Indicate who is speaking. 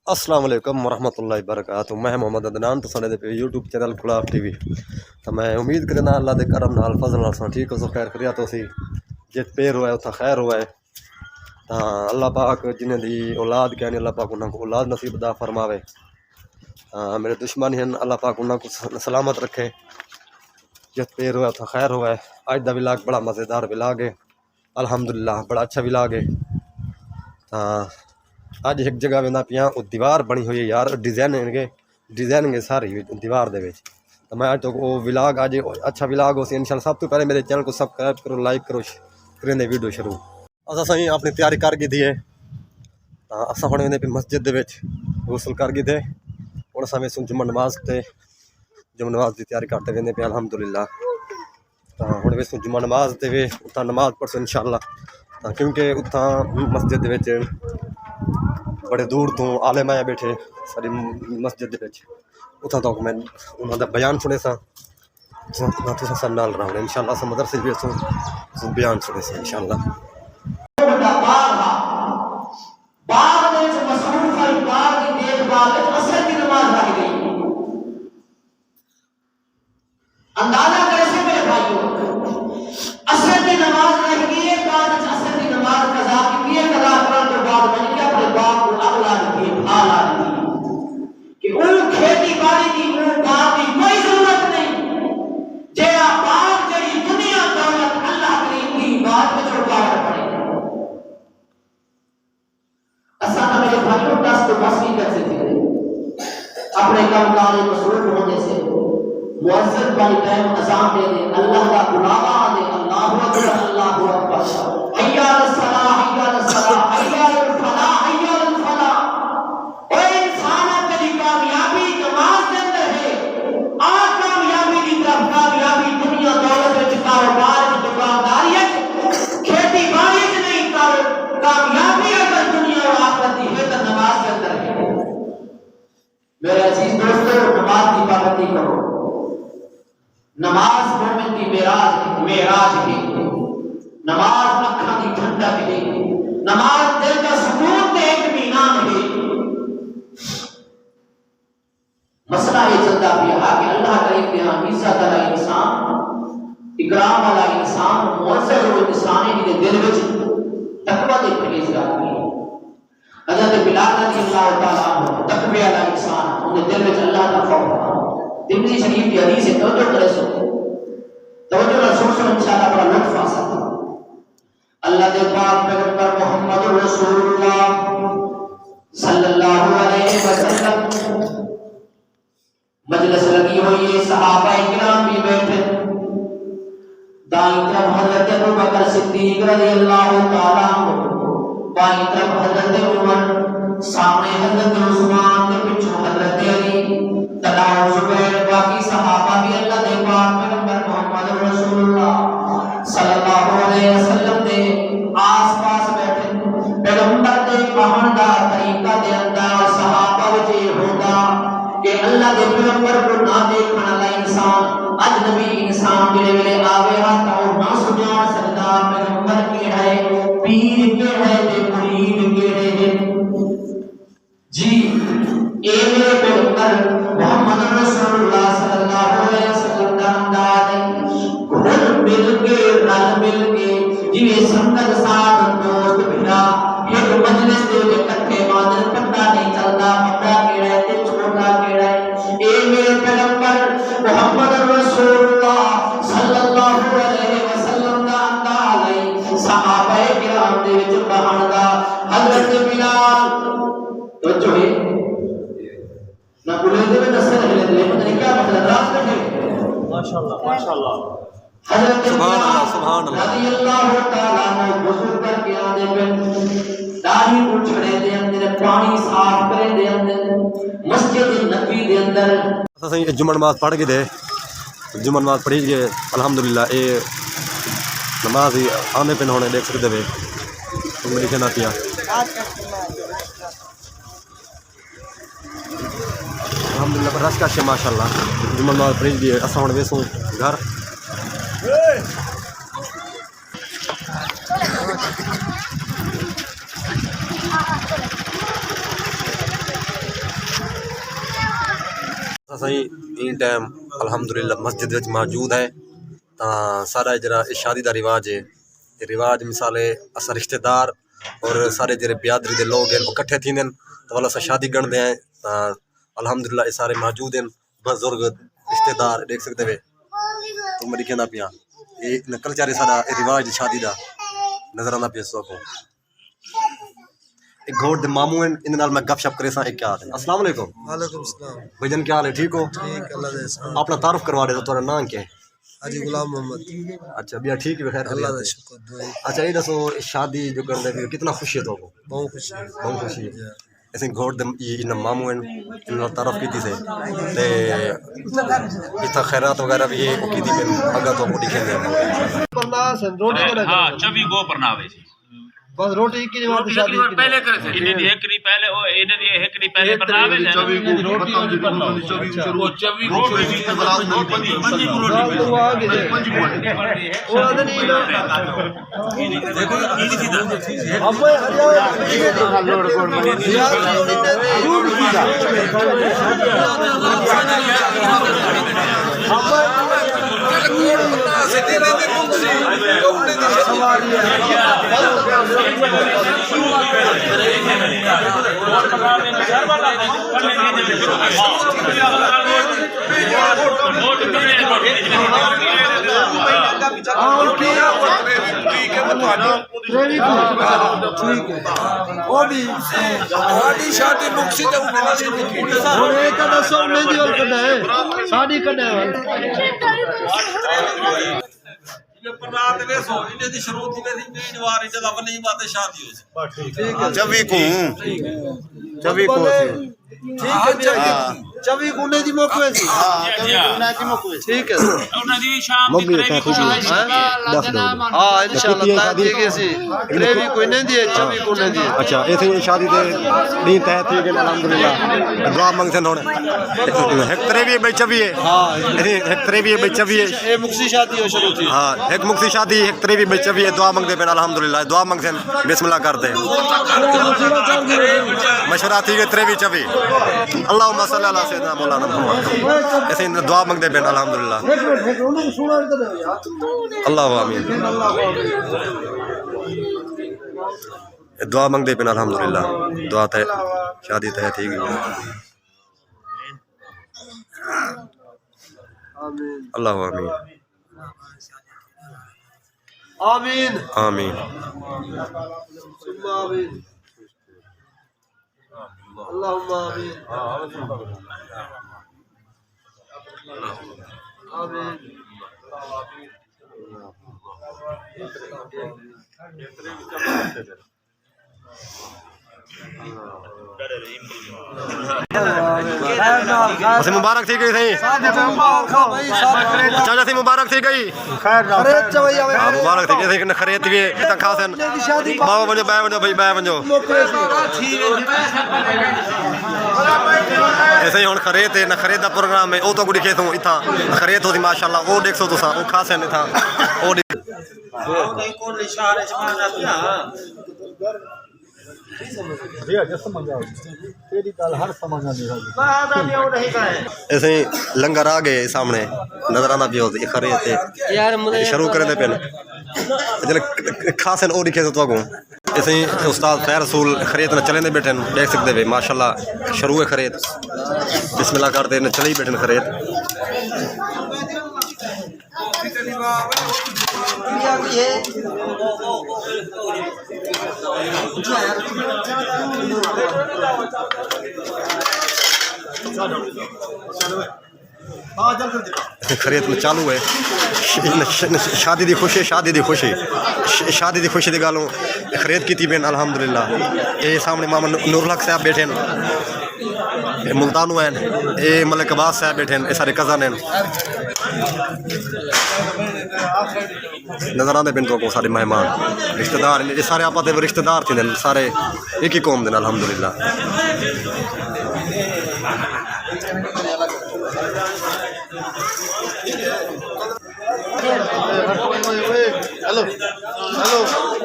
Speaker 1: السلام علیکم ورحمۃ اللہ وبرکاتہ۔ میں محمد عدنان تو سنے دے پہ یوٹیوب چینل خلاف ٹی وی تو میں امید کرنا اللہ دے کرم نال فضل نال سن ٹھیک ہو سو خیر خیریت ہو سی جت پیر ہوا ہے اتنا خیر ہوا ہے تو اللہ پاک جنہیں دی اولاد کہانی اللہ پاک انہوں کو اولاد نصیب عطا فرماوے۔ میرے دشمن ہیں اللہ پاک انہوں کو سلامت رکھے۔ جت پیر ہوا ہے اتنا خیر ہوا ہے۔ اج دا ولاگ بڑا مزیدار ولاگ ہے الحمدللہ، بڑا اچھا ولاگ ہے۔ اج ایک جگہ وینا پیا وہ دیوار بنی ہوئی ہے یار، ڈیزائننگ ہے ساری دیوار دے وچ۔ تو میں اج تو وہ ولاگ اج اچھا ولاگ ہو سی انشاءاللہ۔ سب تو پہلے میرے چینل کو سبسکرائب کرو، لائک کرو، کریں دے ویڈیو شروع۔ اساں اپنی تیاری کر گئی تھی اساں ہن ویندے پہ مسجد دے وچ غسل کر گئے تھے۔ ہن اساں ویسوں جمعہ نماز دی تیاری کرتے ویندے پہ الحمدللہ۔ ہن ویسوں جمعہ نماز تے وے اتھاں نماز پڑھسو انشاءاللہ، کیونکہ اتھاں مسجد دے وچ بڑے دور تو عالم آیا بیٹھے ساری مسجد دے وچ، اتھاں تک میں انہاں دا بیان سنے سا تساں نال رہو انشاءاللہ۔ اساں مدرسے وچ سو بیان سنے سا انشاءاللہ۔
Speaker 2: باغ میں مصروف ہے، باغ کی دیکھ بھال اثر کی نماز رہ گئی۔ اندازہ کیسے میرے بھائیوں، اثر کی نماز رہ گئی ہے، بعد اثر کی نماز قضا کی ہے، قضا کرنے کے بعد میں کیا اپنے باغ کو اگلا دی بھال آ دی کہ ان کھیتی باڑی کی ان باغ کی کوئی ضرورت نہیں، جیڑا باغ جڑی دنیا دولت اللہ کریم کی بات میں جو باغ پڑے میرے بھائیوں دست مسیح کیسے تھے اپنے کام کاج مصروف ہونے سے مؤذن والی ٹائم اذان دے دے، اللہ کا گناہ دے، اللہ اکبر اللہ اکبر، حی علی الصلاۃ حی علی الصلاۃ حی علی الفلاح حی علی الفلاح۔ اے انسان تیری کامیابی نماز کے اندر ہے، آ کامیابی کی طرف، کامیابی دنیا دولت وچ، کاروبار وچ، دکانداری وچ، کھیتی باڑی وچ نہیں، کامیابی اگر دنیا اور آخرت کی ہے تو نماز کے اندر ہے۔ میرے عزیز دوستو، نماز کی پابندی کرو۔ نماز مومن کی معراج ہے، نماز اکھاں کی ٹھنڈک ہے، نماز دل کا سکون تے اطمینان ہے۔ مسئلہ یہ چلتا پیا کہ اللہ کریم کے ہاں عزت والا انسان، اکرام والا انسان، معزز اور انسان کے دل وچ تقوی دے پرہیزگار ہے۔ حضرت بلال رضی اللہ تعالیٰ عنہ تقوی والا انسان، ان کے دل وچ اللہ کا خوف تھا۔ ترمذی شریف کی حدیث ہے، توجہ کرے سو، توجہ نال سن سو، انشاءاللہ بڑا لطف حاصل ہوگا۔ اللہ دے پاک پیغمبر محمد رسول اللہ صلی اللہ علیہ وسلم مجلس لگی ہوئی ہے، صحابہ کرام بھی بیٹھے، دائیں طرف حضرت ابوبکر صدیق رضی اللہ تعالیٰ عنہ، بائیں طرف حضرت عمر، سامنے حضرت عثمان کے پیچھے حضرت علی، تلاؤ زبیر، باقی صحابہ بھی اللہ دے پاک پیغمبر محمد رسول اللہ صلی اللہ علیہ وسلم دے آس پاس بیٹھے۔ پیغمبر دے کہن دا طریقہ دے اندر صحابہ وچ ہوتا کہ اللہ دے پیغمبر کو نہ دیکھن والا انسان، اجنبی انسان جڑے ویلے آوے ہا تا او نہ سجان سکدا پیغمبر کیڑا ہے، پیر کیڑا ہے تے مرید کیڑے ہیں۔ جی اے میرے پیغمبر محمد رسول اللہ صلی اللہ علیہ وسلم کا انداز ہے، گھل مل کے رل مل کے جویں سنگت ساتھ دوست بھرا ایک مجلس دے اکٹھے مادر پتہ نہیں چلتا بڑا کیڑا ہے تے چھوٹا کیڑا ہے۔ اے میرے پیغمبر محمد رسول اللہ صلی اللہ علیہ وسلم کا انداز ہے، صحابہ کرام دے وچ کہن دا حضرت بلال تو جو ہے نہ بولے دے میں نصر ہے لے پتہ نہیں کیا مطلب راز میں ہے۔
Speaker 1: ماشاءاللہ ماشاءاللہ،
Speaker 2: حضرت
Speaker 1: سبحان اللہ سبحان اللہ
Speaker 2: رضی اللہ تعالیٰ عنہ وضو کر کے آنے پہ داڑھی اچھڑے دے اندر، پانی صاف کرے دے اندر، مسجد نبی دے اندر
Speaker 1: اساں جمعہ نماز پڑھ کے دے، جمعہ نماز پڑھی گئے الحمدللہ۔ اے نماز ہی آنے پہ ہونے دیکھ سکتے ہوئے تم لکھے نہ کیا الحمدللہ پر رش کاشے ماشاءاللہ۔ جمعہ نماز پڑھی گئے اساں ہن ویسوں گھر۔ ਅਸੀਂ این ਟਾਈਮ الحمدللہ مسجد ਵਿੱਚ ਮੌਜੂਦ ਹੈ ਤਾਂ ਸਾਰਾ ਜਿਹੜਾ ਇਹ ਸ਼ਾਦੀ ਦਾ ਰਿਵਾਜ ਹੈ ਇਹ ਰਿਵਾਜ ਮਿਸਾਲੇ ਅਸਾਂ ਰਿਸ਼ਤੇਦਾਰ ਔਰ ਸਾਰੇ ਜਿਹੜੇ ਬਿਆਦਰੀ ਦੇ ਲੋਕ ਹਨ ਉਹ ਇਕੱਠੇ ਥੀਂਦੇ ਹਨ ਤਾਂ ਵਾਲਾ ਅਸਾਂ ਸ਼ਾਦੀ ਗਣਦੇ ਹਾਂ ਤਾਂ الحمدللہ ਇਹ ਸਾਰੇ ਮੌਜੂਦ ਹਨ ਬਜ਼ੁਰਗ ਰਿਸ਼ਤੇਦਾਰ ਦੇਖ ਸਕਦੇ ਵੇ ਤੂੰ ਮੇਰੀ ਕਹਿੰਦਾ ਪਿਆ ਇਹ ਕਲਚਰ ਸਾਡਾ ਇਹ ਰਿਵਾਜ ਸ਼ਾਦੀ ਦਾ ਨਜ਼ਰ ਆਉਂਦਾ ਪਿਆ ਸੋ ਕੋ ایک گھوڑ دے ماموں ہیں ان نال میں گپ شپ کرے سا ایک کیا ہے السلام علیکم
Speaker 3: وعلیکم السلام
Speaker 1: بھائی جان کیا حال ہے ٹھیک ہو
Speaker 3: ٹھیک اللہ دے سلام
Speaker 1: اپنا تعارف کروا دے تو تمہارا نام کیا ہے
Speaker 3: حاجی غلام محمد
Speaker 1: اچھا بیا ٹھیک ہے خیر
Speaker 3: اللہ دا شکر دعائی
Speaker 1: اچھا یہ دسو شادی جو کر دے کتنا خوشی ہے تو کو
Speaker 3: بہت خوشی
Speaker 1: بہت خوشی ہے ایسے گھوڑ دے ان ماموں ہیں ان نال تعارف کیتی سے تے ایتھا خیرات وغیرہ بھی ہے کیتی پہ اگا تو کو دکھیں دے
Speaker 4: ہاں 24 گو پرناوے سی
Speaker 3: بس روٹی کی جواب شادی
Speaker 4: پہلے کرے تھے انہیں دی ایک نہیں پہلے او انہیں دی ایک نہیں پہلے پرناوے سے 24 گو روٹی پرناوے 24 گو روٹی پنجی گو روٹی پنجی گو
Speaker 3: وہ ادنی
Speaker 4: دیکھو یہ تھی
Speaker 3: اب ہریاں لوڑ کوڑ
Speaker 5: شادی مکسی تے
Speaker 3: شادی کڈے
Speaker 5: پرنات ویسو انہیں دی شروع تھی ویسی مین واری جدا ونی باتیں شادی ہو سی
Speaker 3: چوی کو چوی کونے دی موقع سی ٹھیک ہے
Speaker 4: انہاں دی شام دی کریوی کو
Speaker 3: ہاں انشاءاللہ ٹھیک ہے سی کریوی کوئی نہیں دی چوی کونے دی
Speaker 1: اچھا ایتھے شادی دے دین تہ تھی کہ الحمدللہ دعا منگ سے ہن ایک تریوی بچ بھی ہے ہاں ایک تریوی بچ بھی ہے
Speaker 3: اے مکسی شادی ہو شروع تھی
Speaker 1: ہاں ایک مکسی شادی ایک تریوی بچ بھی ہے دعا منگتے پہ الحمدللہ دعا منگ سے بسم اللہ کرتے مشورہ تھی کہ تریوی چوی اللہم صلی اللہ سیدنا مولانا محمد ایسے دعا منگتے پہ الحمدللہ اللہ آمین دعا منگتے پہ الحمدللہ دعا تے شادی تے تھی گئی اللہ آمین
Speaker 3: آمین
Speaker 1: آمین
Speaker 3: ثم آمین اللہم آمین آمین
Speaker 1: اسے مبارک تھی گئی تھی چاچا سی مبارک تھی گئی مبارک تھی گئی تھی خرید بھی تک خاصن ماں بنجو بے بنجو بھائی بے بنجو ایسے ہی ہن خرید ہے نہ خرید دا پروگرام ہے او تو گڈی کھیتوں ایتھا خرید ہوتی ماشاءاللہ او دیکھ سو تساں او خاصن ایتھا او
Speaker 5: کون اشارے چما جاتی ہاں
Speaker 1: ایسے ہی لنگر آ گئے سامنے نظر آنا بھی ہوتی خرید ہے شروع کریں دے پہن خاصن او دکھے تو اگوں ایسے ہی استاد خیر رسول خرید نہ چلیں دے بیٹھے دیکھ سکتے ہیں ماشاءاللہ شروع ہے خرید بسم اللہ کرتے ہیں چلے ہی بیٹھے خرید خرید میں چالو ہے شادی دی خوشی شادی دی خوشی شادی دی خوشی دی گالوں خرید کی تھی بین الحمدللہ یہ سامنے ماما نور الحق صاحب بیٹھے ہیں ملتانو ہیں یہ ملک عباس صاحب بیٹھے ہیں یہ سارے کزن ہیں نظر آنے بنتوں کو سارے مہمان رشتہ دار یہ سارے آپ آتے رشتہ دار تھے سارے ایک ہی قوم دن الحمدللہ
Speaker 3: ہلو ہلو